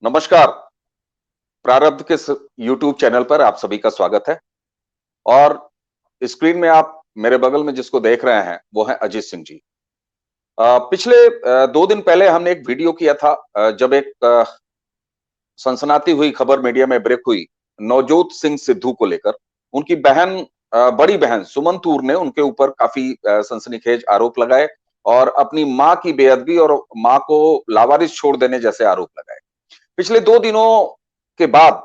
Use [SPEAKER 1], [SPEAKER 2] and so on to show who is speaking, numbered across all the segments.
[SPEAKER 1] नमस्कार। प्रारब्ध के YouTube चैनल पर आप सभी का स्वागत है। और स्क्रीन में आप मेरे बगल में जिसको देख रहे हैं वो है अजीत सिंह जी। पिछले 2 दिन पहले हमने एक वीडियो किया था, जब एक सनसनाती हुई खबर मीडिया में ब्रेक हुई नवजोत सिंह सिद्धू को लेकर। उनकी बहन, बड़ी बहन सुमन तूर ने उनके ऊपर काफी सनसनीखेज आरोप लगाए और अपनी मां की बेअदबी और मां को लावारिस छोड़ देने जैसे आरोप लगाए। पिछले 2 दिनों के बाद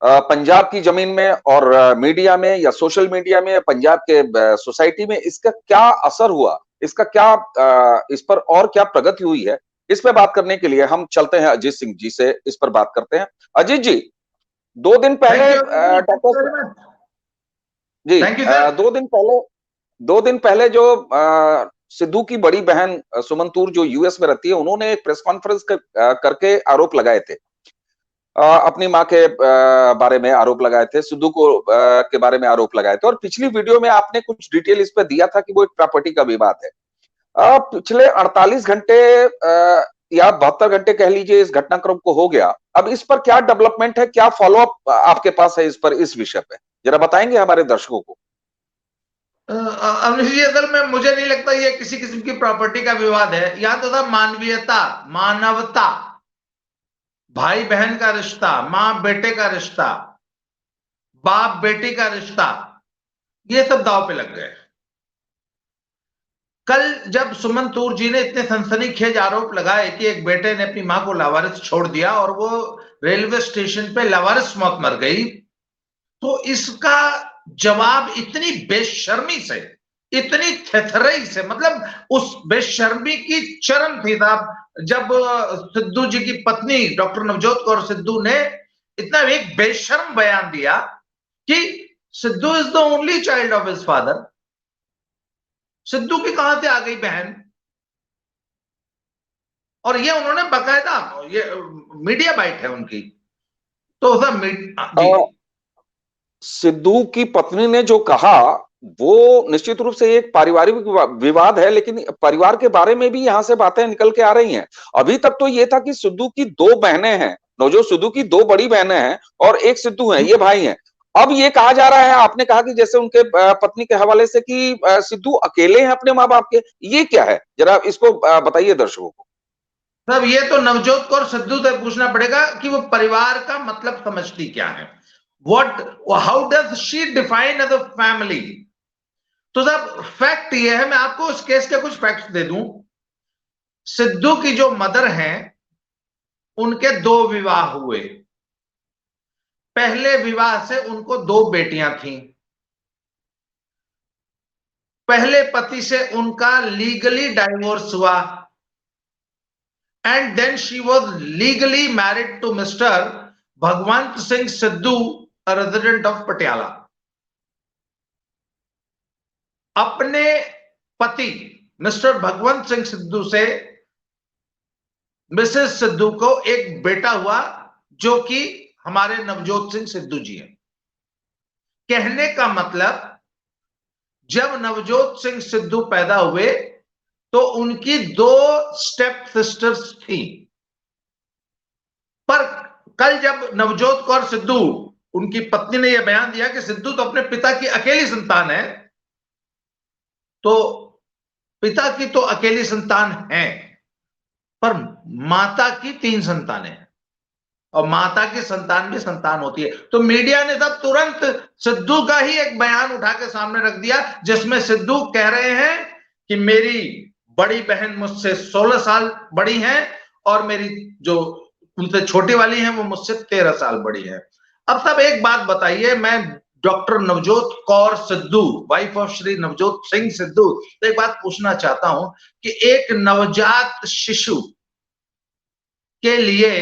[SPEAKER 1] पंजाब की जमीन में और मीडिया में या सोशल मीडिया में या पंजाब के सोसाइटी में इसका क्या असर हुआ, इसका क्या इस पर और क्या प्रगति हुई है, इस पे बात करने के लिए हम चलते हैं अजीत सिंह जी से, इस पर बात करते हैं। अजीत जी, 2 दिन
[SPEAKER 2] थैंक
[SPEAKER 1] पहले
[SPEAKER 2] यू
[SPEAKER 1] डॉक्टर
[SPEAKER 2] वेरी मच।
[SPEAKER 1] जी,
[SPEAKER 2] थैंक यू सर।
[SPEAKER 1] 2 दिन पहले जो सिद्धू की बड़ी बहन सुमन तूर जो यूएस में रहती है, उन्होंने एक प्रेस कॉन्फ्रेंस करके आरोप लगाए थे। अपनी माँ के बारे में आरोप लगाए थे, सिद्धू को के बारे में आरोप लगाए थे और पिछली वीडियो में आपने कुछ डिटेल इस पे दिया था कि वो एक प्रॉपर्टी का विवाद है। पिछले 48 घंटे या 72 घंटे कह लीजिए इस घटनाक्रम को हो गया। अब इस पर क्या डेवलपमेंट है, क्या फॉलो अप आपके पास है इस पर, इस विषय पे जरा बताएंगे हमारे दर्शकों को।
[SPEAKER 2] अवनीश जी, असल में मुझे नहीं लगता ये किसी किस्म की प्रॉपर्टी का विवाद है। यहाँ तो था मानवीयता, मानवता, भाई बहन का रिश्ता, माँ बेटे का रिश्ता, बाप बेटी का रिश्ता, ये सब दांव पे लग गए। कल जब सुमन तूर जी ने इतने सनसनीखेज आरोप लगाए कि एक बेटे ने अपनी मां को लावारिस छोड़ दिया और वो रेलवे स्टेशन पे लावारिस मौत मर गई, तो इसका जवाब इतनी बेशर्मी से, इतनी थेथरई से, मतलब उस बेशर्मी की चरम थी साहब, जब सिद्धू जी की पत्नी डॉक्टर नवजोत कौर सिद्धू ने इतना एक बेशर्म बयान दिया कि Sidhu is the only child of his father. Sidhu की कहां से आ गई बहन? और ये उन्होंने बकायदा, ये मीडिया बाइट है उनकी। तो सर जी,
[SPEAKER 1] सिद्धू की पत्नी ने जो कहा वो निश्चित रूप से एक पारिवारिक विवाद है, लेकिन परिवार के बारे में भी यहां से बातें निकल के आ रही हैं। अभी तक तो ये था कि सिद्धू की 2 बहनें हैं, नवजोत सिद्धू की 2 बड़ी बहनें हैं और एक सिद्धू हैं, ये भाई हैं। अब ये कहा जा रहा है, आपने कहा कि जैसे उनके पत्नी के हवाले से कि सिद्धू अकेले हैं अपने माँ बाप के, ये क्या है, जरा इसको बताइए दर्शकों को।
[SPEAKER 2] सब ये तो नवजोत कौर सिद्धू से पूछना पड़ेगा कि वो परिवार का मतलब समझती क्या है। What, how does she define as a family? तो साहब फैक्ट ये है, मैं आपको इस केस के कुछ फैक्ट्स दे दूं। सिद्धू की जो मदर हैं, उनके 2 विवाह हुए। पहले विवाह से उनको 2 बेटियां थीं। पहले पति से उनका लीगली डाइवोर्स हुआ and then she was legally married to Mr. Bhagwant Singh Sidhu, a resident of Patiala. अपने पति मिस्टर भगवंत सिंह सिद्धू से मिसेस सिद्धू को एक बेटा हुआ जो कि हमारे नवजोत सिंह सिद्धू जी हैं। कहने का मतलब, जब नवजोत सिंह सिद्धू पैदा हुए तो उनकी 2 स्टेप सिस्टर्स थी। पर कल जब नवजोत कौर सिद्धू, उनकी पत्नी ने यह बयान दिया कि सिद्धू तो अपने पिता की अकेली संतान है, तो पिता की तो अकेली संतान है, पर माता की 3 संतानें हैं और माता की संतान भी संतान होती है। तो मीडिया ने तब तुरंत सिद्धू का ही एक बयान उठा के सामने रख दिया जिसमें सिद्धू कह रहे हैं कि मेरी बड़ी बहन मुझसे 16 साल बड़ी है और मेरी जो उनसे छोटी वाली है वो मुझसे 13 साल बड़ी है। अब सब एक बात बताइए, मैं doctor Navjot Kaur Sidhu, wife of Shri Navjot Singh Sidhu, तो एक बात पूछना चाहता हूं कि एक नवजात शिशु के लिए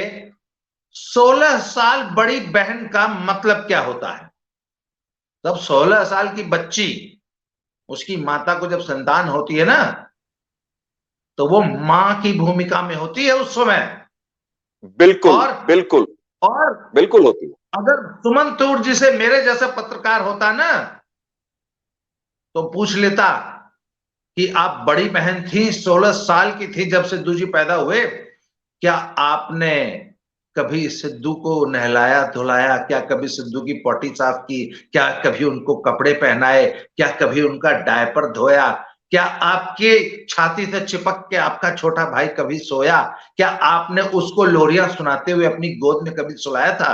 [SPEAKER 2] 16 साल बड़ी बहन का मतलब क्या होता है? तब 16 साल की बच्ची, उसकी माता को जब संतान होती है ना, तो वो मां की भूमिका में होती है उस समय।
[SPEAKER 1] बिल्कुल
[SPEAKER 2] और
[SPEAKER 1] बिल्कुल
[SPEAKER 2] और
[SPEAKER 1] बिल्कुल होती है।
[SPEAKER 2] अगर सुमन तूर जी से मेरे जैसा पत्रकार होता ना, तो पूछ लेता कि आप बड़ी बहन थी, 16 साल की थी जब सिद्धू जी पैदा हुए, क्या आपने कभी सिद्धू को नहलाया धुलाया? क्या कभी सिद्धू की पॉटी साफ की? क्या कभी उनको कपड़े पहनाए? क्या कभी उनका डायपर धोया? क्या आपके छाती से चिपक के आपका छोटा भाई कभी सोया? क्या आपने उसको लोरियां सुनाते हुए अपनी गोद में कभी सुलाया था?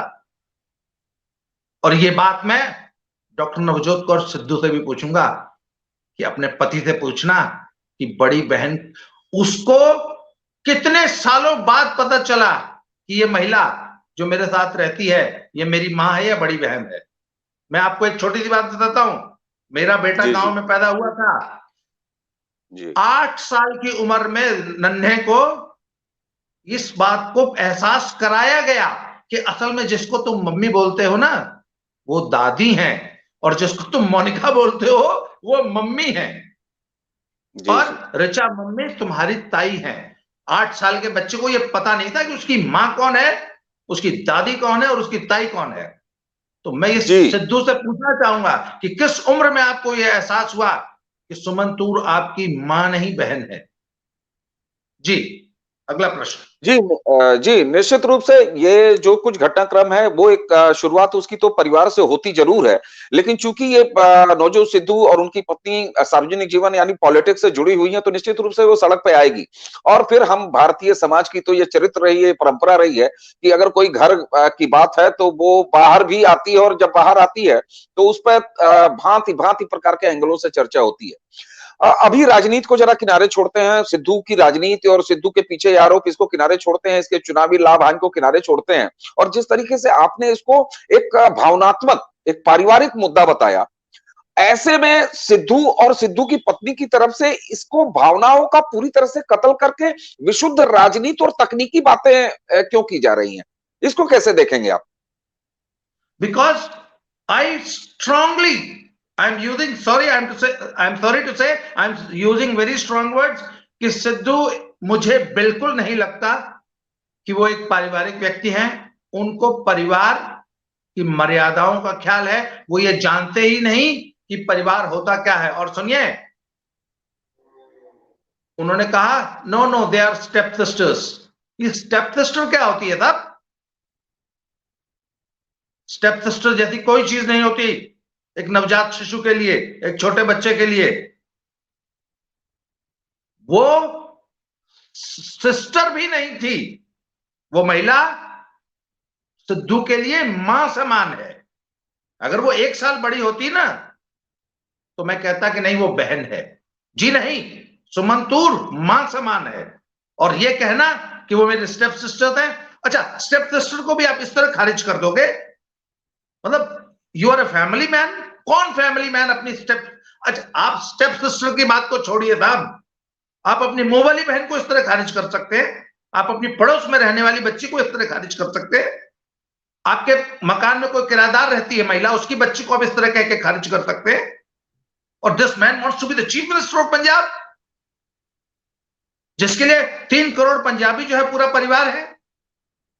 [SPEAKER 2] और ये बात मैं डॉक्टर नवजोत कौर सिद्धू से भी पूछूंगा कि अपने पति से पूछना कि बड़ी बहन, उसको कितने सालों बाद पता चला कि ये महिला जो मेरे साथ रहती है ये मेरी मां है या बड़ी बहन है। मैं आपको एक छोटी सी बात बताता हूं। मेरा बेटा
[SPEAKER 1] जी
[SPEAKER 2] गांव
[SPEAKER 1] जी
[SPEAKER 2] में पैदा हुआ था।
[SPEAKER 1] जी
[SPEAKER 2] 8 साल की उम्र में नन्हे को इस बात को एहसास कराया गया कि असल में जिसको तुम मम्मी बोलते हो ना वो दादी हैं, और जिसको तुम मोनिका बोलते हो वो मम्मी है,
[SPEAKER 1] जी जी
[SPEAKER 2] और ऋचा मम्मी तुम्हारी ताई है। 8 साल के बच्चे को यह पता नहीं था कि उसकी मां कौन है, उसकी दादी कौन है और उसकी ताई कौन है। तो मैं इस
[SPEAKER 1] जी
[SPEAKER 2] सिद्धू से पूछना चाहूंगा कि किस उम्र में आपको यह एहसास हुआ कि सुमन तूर आपकी मां नहीं बहन है? जी, अगला प्रश्न।
[SPEAKER 1] जी जी, निश्चित रूप से ये जो कुछ घटनाक्रम है वो एक शुरुआत उसकी तो परिवार से होती ज़रूर है। लेकिन चूँकि ये नवजोत सिद्धू और उनकी पत्नी सार्वजनिक जीवन यानी पॉलिटिक्स से जुड़ी हुई हैं, तो निश्चित रूप से वो सड़क पे आएगी। और फिर हम भारतीय समाज की तो ये चरित्र रही है, परंपरा रही है कि अगर कोई घर की बात है तो वो बाहर भी आती है, और जब बाहर आती है तो उस पे भाँति-भाँति प्रकार के एंगलों से चर्चा होती है। अभी राजनीति को जरा किनारे छोड़ते हैं, सिद्धू की राजनीति और सिद्धू के पीछे ये आरोप, इसको किनारे छोड़ते हैं, इसके चुनावी लाभ-हानि को किनारे छोड़ते हैं। और जिस तरीके से आपने इसको एक भावनात्मक, एक पारिवारिक मुद्दा बताया, ऐसे में सिद्धू और सिद्धू की पत्नी की तरफ से इसको भावनाओं का पूरी तरह से कत्ल करके विशुद्ध राजनीति और तकनीकी बातें क्यों की जा रही हैं? इसको कैसे देखेंगे आप?
[SPEAKER 2] Because I strongly, I'm using, sorry, I'm sorry to say, I'm using very strong words कि सिद्धू, मुझे बिल्कुल नहीं लगता कि वो एक पारिवारिक व्यक्ति हैं। उनको परिवार की मर्यादाओं का ख्याल है। वो ये जानते ही नहीं कि परिवार होता क्या है। और सुनिए, उन्होंने कहा no no they are step sisters. ये स्टेप सिस्टर क्या होती है साहब? स्टेप सिस्टर जैसी कोई चीज नहीं होती एक नवजात शिशु के लिए, एक छोटे बच्चे के लिए। वो सिस्टर भी नहीं थी। वो महिला सिद्धू के लिए मां समान है। अगर वो 1 साल बड़ी होती ना तो मैं कहता कि नहीं वो बहन है। जी नहीं, सुमन तूर मां समान है। और ये कहना कि वो मेरे स्टेप सिस्टर है, अच्छा स्टेप सिस्टर को भी आप इस तरह खारिज कर दोगे? मतलब you are a family man. कौन फैमिली मैन अपनी स्टेप, अच्छा आप स्टेप सिस्टर की बात को छोड़िए साहब, आप अपनी मुंह वाली बहन को इस तरह खारिज कर सकते हैं? आप अपनी पड़ोस में रहने वाली बच्ची को इस तरह खारिज कर सकते हैं? आपके मकान में कोई किराएदार रहती है महिला, उसकी बच्ची को आप इस तरह कह के खारिज कर सकते हैं? और this man wants to be the chief minister of Punjab, जिसके लिए 3 करोड़ पंजाबी जो है पूरा परिवार है,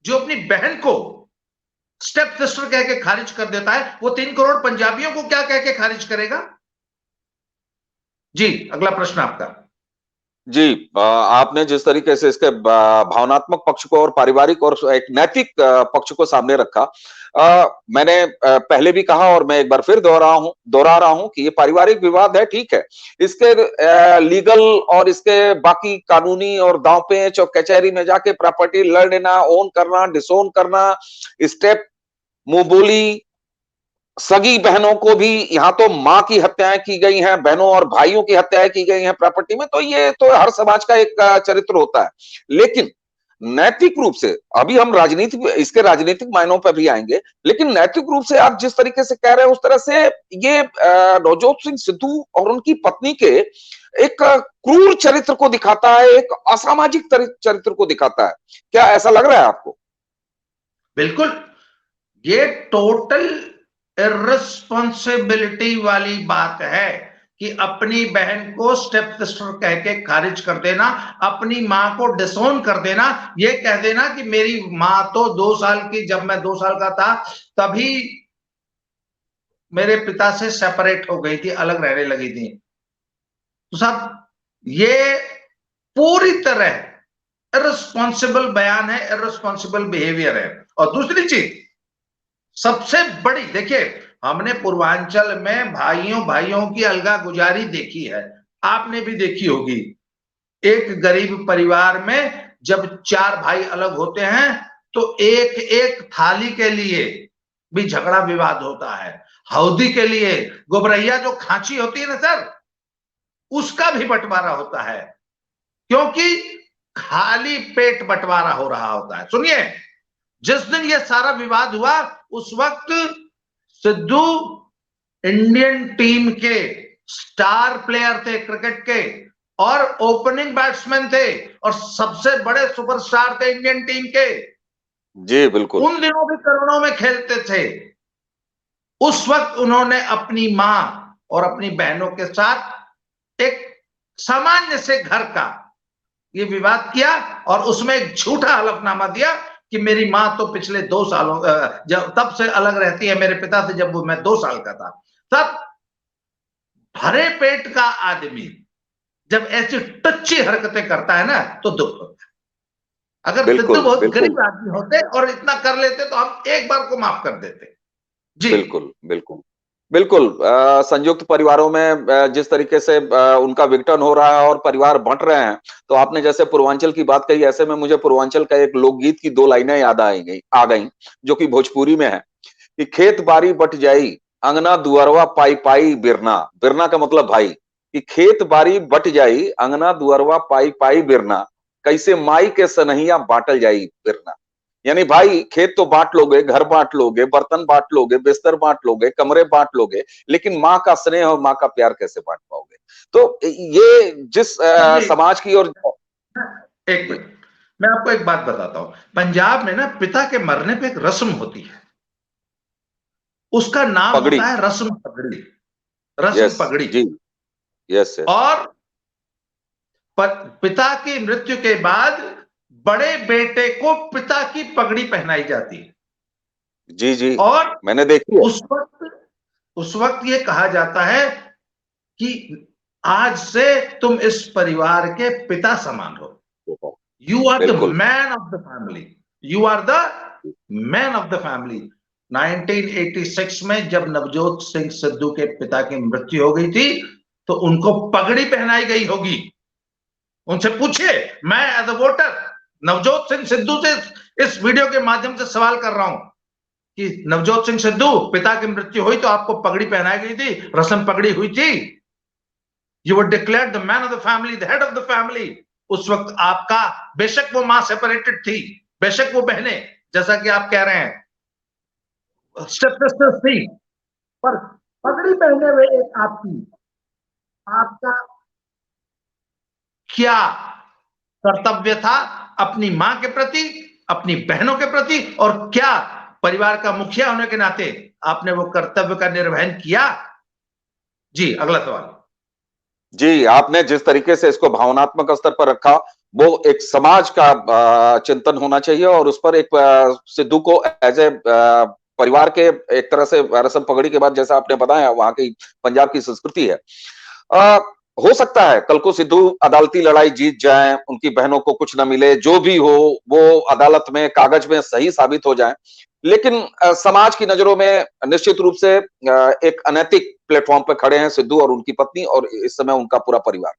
[SPEAKER 2] जो अपनी बहन को स्टेप सिस्टर कह के खारिज कर देता है, वो 3 करोड़ पंजाबियों को क्या कह के खारिज करेगा? जी, अगला प्रश्न आपका।
[SPEAKER 1] जी, आपने जिस तरीके से इसके भावनात्मक पक्ष को और पारिवारिक और एक नैतिक पक्ष को सामने रखा, मैंने पहले भी कहा और मैं एक बार फिर दोहरा रहा हूं कि ये पारिवारिक विवाद है, ठीक है। इसके लीगल और इसके बाकी कानूनी और दांव पेच और कचहरी में जाके प्रॉपर्टी लड़ लेना, ओन करना, डिसोन करना, स्टेप मुंह बोली, सगी बहनों को भी, यहाँ तो माँ की हत्याएं की गई हैं, बहनों और भाइयों की हत्याएं की गई हैं प्रॉपर्टी में, तो ये तो हर समाज का एक चरित्र होता है। लेकिन नैतिक रूप से, अभी हम राजनीति इसके राजनीतिक मायनों पर भी आएंगे, लेकिन नैतिक रूप से आप जिस तरीके से कह रहे हैं उस तरह से ये नवजोत सिंह सिद्धू और उनकी पत्नी के एक क्रूर चरित्र को दिखाता है, एक असामाजिक चरित्र को दिखाता है। क्या ऐसा लग रहा है आपको?
[SPEAKER 2] बिल्कुल, ये टोटल इर्रेस्पॉन्सिबिलिटी वाली बात है कि अपनी बहन को स्टेप सिस्टर कह के खारिज कर देना, अपनी मां को डिसोन कर देना, ये कह देना कि मेरी मां तो 2 साल की, जब मैं 2 साल का था तभी मेरे पिता से सेपरेट हो गई थी, अलग रहने लगी थी। तो साहब ये पूरी तरह इररिस्पॉन्सिबल बयान है, इररिस्पॉन्सिबल बिहेवियर है। और दूसरी चीज सबसे बड़ी, देखिए हमने पूर्वांचल में भाइयों भाइयों की अलगागुजारी देखी है, आपने भी देखी होगी। एक गरीब परिवार में जब चार भाई अलग होते हैं तो एक एक थाली के लिए भी झगड़ा विवाद होता है। हौदी के लिए गोबरैया जो खांची होती है ना सर, उसका भी बंटवारा होता है, क्योंकि खाली पेट बंटवारा हो रहा होता है। सुनिए, जिस दिन ये सारा विवाद हुआ उस वक्त सिद्धू इंडियन टीम के स्टार प्लेयर थे क्रिकेट के, और ओपनिंग बैट्समैन थे, और सबसे बड़े सुपरस्टार थे इंडियन टीम के।
[SPEAKER 1] जी बिल्कुल।
[SPEAKER 2] उन दिनों भी करोड़ों में खेलते थे। उस वक्त उन्होंने अपनी मां और अपनी बहनों के साथ एक सामान्य से घर का ये विवाद किया, और उसमें एक झूठा हलफनामा दिया कि मेरी मां तो पिछले 2 सालों जब तब से अलग रहती है मेरे पिता से, जब मैं 2 साल का था। तब भरे पेट का आदमी जब ऐसी टच्ची हरकतें करता है ना तो दुख होता है। अगर सिद्धू
[SPEAKER 1] बिल्कुल
[SPEAKER 2] बहुत
[SPEAKER 1] बिल्कुल।
[SPEAKER 2] गरीब आदमी होते और इतना कर लेते तो हम एक बार को माफ कर देते। जी
[SPEAKER 1] बिल्कुल बिल्कुल। बिल्कुल संयुक्त परिवारों में जिस तरीके से उनका विघटन हो रहा है और परिवार बंट रहे हैं, तो आपने जैसे पूर्वांचल की बात कही, ऐसे में मुझे पूर्वांचल का एक लोकगीत की 2 लाइनें याद आ गई, जो कि भोजपुरी में है कि खेत बारी बट जाई, अंगना दुअरवा पाई पाई बिरना। बिरना का मतलब भाई, कि खेत बारी बट जाई, अंगना दुअरवा पाई पाई बिरना, कैसे माई के सनहिया बांटल जाई बिरना। यानी भाई खेत तो बांट लोगे, घर बांट लोगे, बर्तन बांट लोगे, बिस्तर बांट लोगे, कमरे बांट लोगे, लेकिन माँ का स्नेह और माँ का प्यार कैसे बांट पाओगे? तो ये जिस
[SPEAKER 2] जी।
[SPEAKER 1] समाज की और
[SPEAKER 2] एक मिनट, मैं आपको एक बात बताता हूं। पंजाब में ना पिता के मरने पे एक रस्म होती है, उसका नाम
[SPEAKER 1] पगड़ी।
[SPEAKER 2] होता है रस्म पगड़ी। रस्म
[SPEAKER 1] यस।
[SPEAKER 2] पगड़ी।
[SPEAKER 1] जी। Yes yes.
[SPEAKER 2] और पिता की मृत्यु के बाद बड़े बेटे को पिता की पगड़ी पहनाई जाती है।
[SPEAKER 1] जी जी।
[SPEAKER 2] और
[SPEAKER 1] मैंने देखी है।
[SPEAKER 2] उस वक्त ये कहा जाता है कि आज से तुम इस परिवार के पिता समान हो। यू आर द
[SPEAKER 1] बिल्कुल।
[SPEAKER 2] Man of the family. You are the man of the family. 1986 में जब नवजोत सिंह सिद्धू के पिता की मृत्यु हो गई थी तो उनको पगड़ी पहनाई गई होगी। उनसे पूछिए। मैं as a voter Navjot Singh Sidhu से इस वीडियो के माध्यम से सवाल कर रहा हूं कि नवजोत सिंह सिद्धू पिता की मृत्यु हुई तो आपको पगड़ी पहनाई गई थी, रस्म पगड़ी हुई थी, you were declared the man of the family, the head of the family. उस वक्त आपका, बेशक वो मां सेपरेटेड थी, बेशक वो बहनें, जैसा कि आप कह रहे हैं, स्टेप सिस्टर्स थी, पर पगड़ी पहने हुए एक आपकी, आपका क्या कर्तव्य था अपनी मां के प्रति, अपनी बहनों के प्रति, और क्या परिवार का मुखिया होने के नाते आपने वो कर्तव्य का निर्वहन किया? जी, अगला सवाल।
[SPEAKER 1] जी, आपने जिस तरीके से इसको भावनात्मक स्तर पर रखा, वो एक समाज का चिंतन होना चाहिए, और उस पर एक सिद्धू को एज ए परिवार के एक तरह से रस्म पगड़ी के बाद, जैसा आपने बताया, वहां की पंजाब की संस्कृति है। अ, हो सकता है कल को सिद्धू अदालती लड़ाई जीत जाए, उनकी बहनों को कुछ न मिले, जो भी हो वो अदालत में कागज में सही साबित हो जाए, लेकिन समाज की नजरों में निश्चित रूप से एक अनैतिक प्लेटफॉर्म पर खड़े हैं सिद्धू और उनकी पत्नी, और इस समय उनका पूरा परिवार।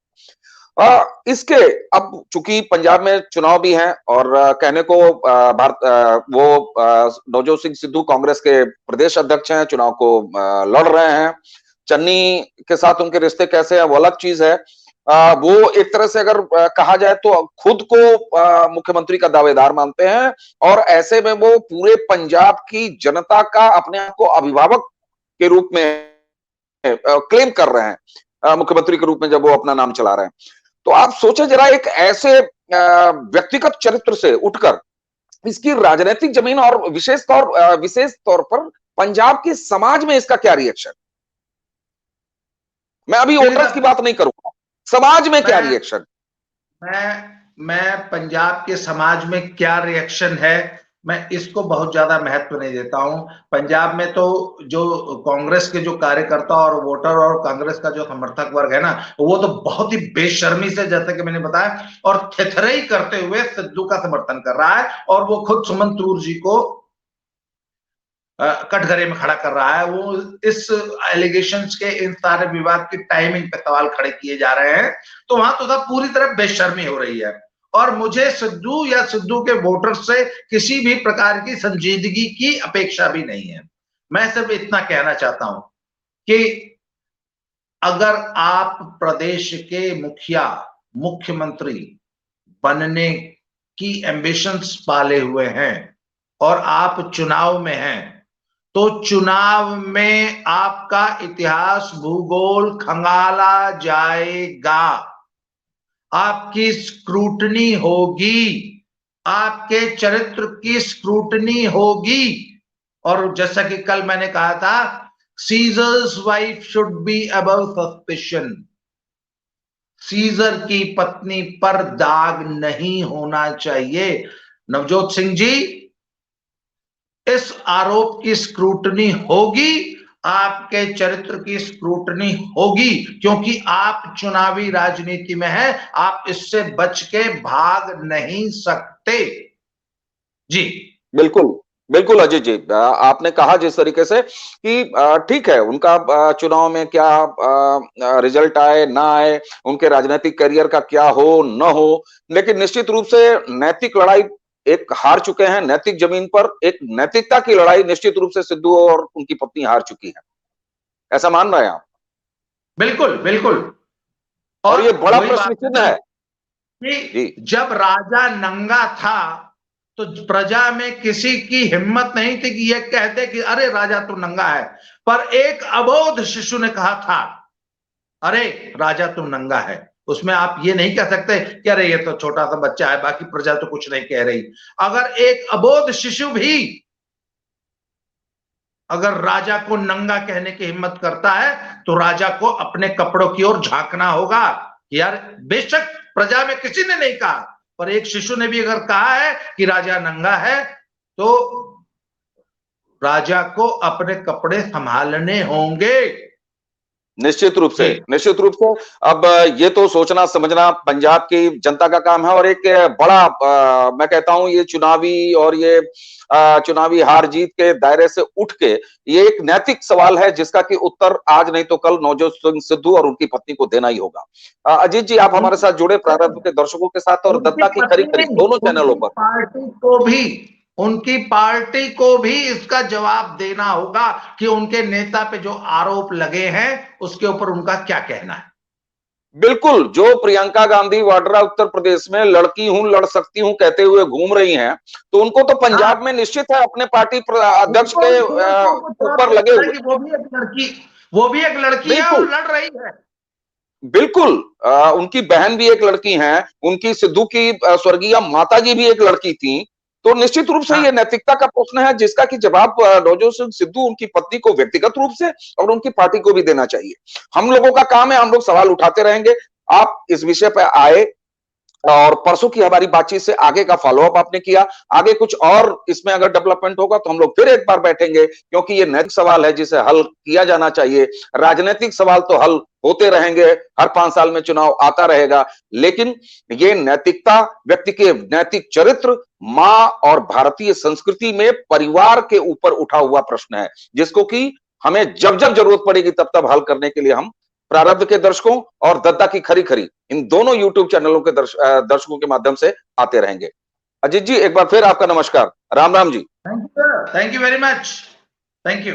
[SPEAKER 1] इसके अब चूंकि पंजाब में चुनाव भी हैं, और कहने को नवजोत सिंह सिद्धू कांग्रेस के प्रदेश अध्यक्ष हैं, चुनाव को लड़ रहे हैं। चन्नी के साथ उनके रिश्ते कैसे हैं वो अलग चीज है। वो एक तरह से अगर कहा जाए तो खुद को मुख्यमंत्री का दावेदार मानते हैं, और ऐसे में वो पूरे पंजाब की जनता का अपने आप को अभिभावक के रूप में क्लेम कर रहे हैं, मुख्यमंत्री के रूप में जब वो अपना नाम चला रहे हैं। तो आप सोचे जरा, एक ऐसे व्यक्तिगत चरित्र से उठकर इसकी राजनीतिक जमीन, और विशेष तौर पर पंजाब के समाज में इसका क्या रिएक्शन? मैं अभी
[SPEAKER 2] देखिए
[SPEAKER 1] वोटर्स की
[SPEAKER 2] साहब,
[SPEAKER 1] बात नहीं करूंगा, समाज में क्या
[SPEAKER 2] मैं
[SPEAKER 1] रिएक्शन?
[SPEAKER 2] मैं पंजाब के समाज में क्या रिएक्शन है मैं इसको बहुत ज्यादा महत्व नहीं देता हूं। पंजाब में तो जो कांग्रेस के जो कार्यकर्ता और वोटर और कांग्रेस का जो समर्थक वर्ग है ना, वो तो बहुत ही बेशर्मी से, जैसे कि मैंने बताया, और थेथरई करते हुए सिद्धू का समर्थन कर रहा है, और वो खुद सुमन तूर जी को कटघरे में खड़ा कर रहा है। वो इस एलिगेशंस के, इन सारे विवाद की टाइमिंग पे सवाल खड़े किए जा रहे हैं, तो वहां तो पूरी तरह बेशर्मी हो रही है। और मुझे सिद्धू या सिद्धू के वोटर से किसी भी प्रकार की संजीदगी की अपेक्षा भी नहीं है। मैं सिर्फ इतना कहना चाहता हूं कि अगर आप प्रदेश के मुखिया, मुख्यमंत्री बनने की एम्बिशंस पाले हुए हैं और आप चुनाव में हैं, तो चुनाव में आपका इतिहास, भूगोल खंगाला जाएगा। आपकी स्क्रूटनी होगी, आपके चरित्र की स्क्रूटनी होगी। और जैसा कि कल मैंने कहा था, Caesar's wife should be above suspicion. Caesar की पत्नी पर दाग नहीं होना चाहिए। नवजोत सिंह जी, इस आरोप की स्क्रूटनी होगी, आपके चरित्र की स्क्रूटनी होगी, क्योंकि आप चुनावी राजनीति में हैं, आप इससे बच के भाग नहीं सकते। जी
[SPEAKER 1] बिल्कुल, बिल्कुल अजीत जी, आपने कहा जिस तरीके से कि ठीक है, उनका चुनाव में क्या रिजल्ट आए ना आए, उनके राजनीतिक करियर का क्या हो न हो, लेकिन निश्चित रूप से नैतिक लड़ाई एक हार चुके हैं। नैतिक जमीन पर एक नैतिकता की लड़ाई निश्चित रूप से सिद्धू और उनकी पत्नी हार चुकी है। ऐसा मान रहे हैं आप?
[SPEAKER 2] बिल्कुल बिल्कुल।
[SPEAKER 1] और
[SPEAKER 2] और
[SPEAKER 1] ये बड़ा
[SPEAKER 2] वही
[SPEAKER 1] प्रश्न
[SPEAKER 2] बात है
[SPEAKER 1] चिन्ह
[SPEAKER 2] ना
[SPEAKER 1] है। जी,
[SPEAKER 2] कि जब राजा नंगा था, तो प्रजा में किसी की हिम्मत नहीं थी कि यह कह दे कि अरे राजा तो नंगा है। पर एक अबोध शिशु ने कहा था, अरे राजा तो नंगा है। उसमें आप ये नहीं कह सकते कि अरे ये तो छोटा सा बच्चा है, बाकी प्रजा तो कुछ नहीं कह रही। अगर एक अबोध शिशु भी अगर राजा को नंगा कहने की हिम्मत करता है, तो राजा को अपने कपड़ों की ओर झांकना होगा। यार, बेशक प्रजा में किसी ने नहीं कहा, पर एक शिशु ने भी अगर कहा है कि राजा नंगा है, तो राजा को अपने कपड़े संभालने होंगे।
[SPEAKER 1] निश्चित रूप से,
[SPEAKER 2] जी
[SPEAKER 1] निश्चित रूप से। अब ये तो सोचना समझना पंजाब की जनता का काम है, और एक बड़ा मैं कहता हूं ये चुनावी और ये चुनावी हार जीत के दायरे से उठ के ये एक नैतिक सवाल है जिसका कि उत्तर आज नहीं तो कल नवजोत सिंह सिद्धू और उनकी पत्नी को देना ही होगा। अजीत जी, आप हमारे साथ जुड़े प्रारंभ के दर्शकों के साथ और
[SPEAKER 2] उनकी
[SPEAKER 1] दत्ता की खरी
[SPEAKER 2] पत्नी
[SPEAKER 1] खरी
[SPEAKER 2] नहीं,
[SPEAKER 1] दोनों चैनलों
[SPEAKER 2] उनकी
[SPEAKER 1] पर।
[SPEAKER 2] पार्टी को भी, उनकी पार्टी को भी इसका जवाब देना होगा कि उनके नेता पे जो आरोप लगे हैं उसके ऊपर उनका क्या कहना है।
[SPEAKER 1] बिल्कुल, जो प्रियंका गांधी वाड्रा उत्तर प्रदेश में लड़की हूं, लड़ सकती हूं कहते हुए घूम रही हैं, तो उनको तो
[SPEAKER 2] हाँ,
[SPEAKER 1] पंजाब में निश्चित है अपने पार्टी अध्यक्ष
[SPEAKER 2] उनको
[SPEAKER 1] के
[SPEAKER 2] को थोड़ा
[SPEAKER 1] ऊपर
[SPEAKER 2] सा
[SPEAKER 1] लगे
[SPEAKER 2] लगता है
[SPEAKER 1] हुए।
[SPEAKER 2] कि वो भी एक लड़की है और
[SPEAKER 1] बिल्कुल,
[SPEAKER 2] लड़ रही है।
[SPEAKER 1] बिल्कुल। उनकी बहन भी एक लड़की हैं, उनकी सिद्धू की स्वर्गीय माताजी भी एक लड़की थी। तो निश्चित रूप से
[SPEAKER 2] हाँ,
[SPEAKER 1] ये नैतिकता का प्रश्न है जिसका कि जवाब नवजोत सिंह सिद्धू उनकी पत्नी को व्यक्तिगत रूप से और उनकी पार्टी को भी देना चाहिए। हम लोगों का काम है, हम लोग सवाल उठाते रहेंगे। आप इस विषय पे आए, और परसों की हमारी बातचीत से आगे का फॉलोअप आपने किया। आगे कुछ और इसमें अगर डेवलपमेंट होगा तो हम लोग फिर एक बार बैठेंगे, क्योंकि ये नैतिक सवाल है जिसे हल किया जाना चाहिए। राजनीतिक सवाल तो हल होते रहेंगे, हर 5 साल में चुनाव आता रहेगा, लेकिन ये नैतिकता, व्यक्ति के नैतिक चरित्र, मां और भारतीय संस्कृति में परिवार के ऊपर उठा हुआ प्रश्न है, जिसको कि हमें जब जब जरूरत पड़ेगी तब तब हल करने के लिए हम प्रारब्ध के दर्शकों और दद्दा की खरी खरी इन दोनों यूट्यूब चैनलों के दर्शकों के माध्यम से आते रहेंगे। अजीत जी, एक बार फिर आपका नमस्कार। Ram Ram ji.
[SPEAKER 2] Thank you very much. Thank you.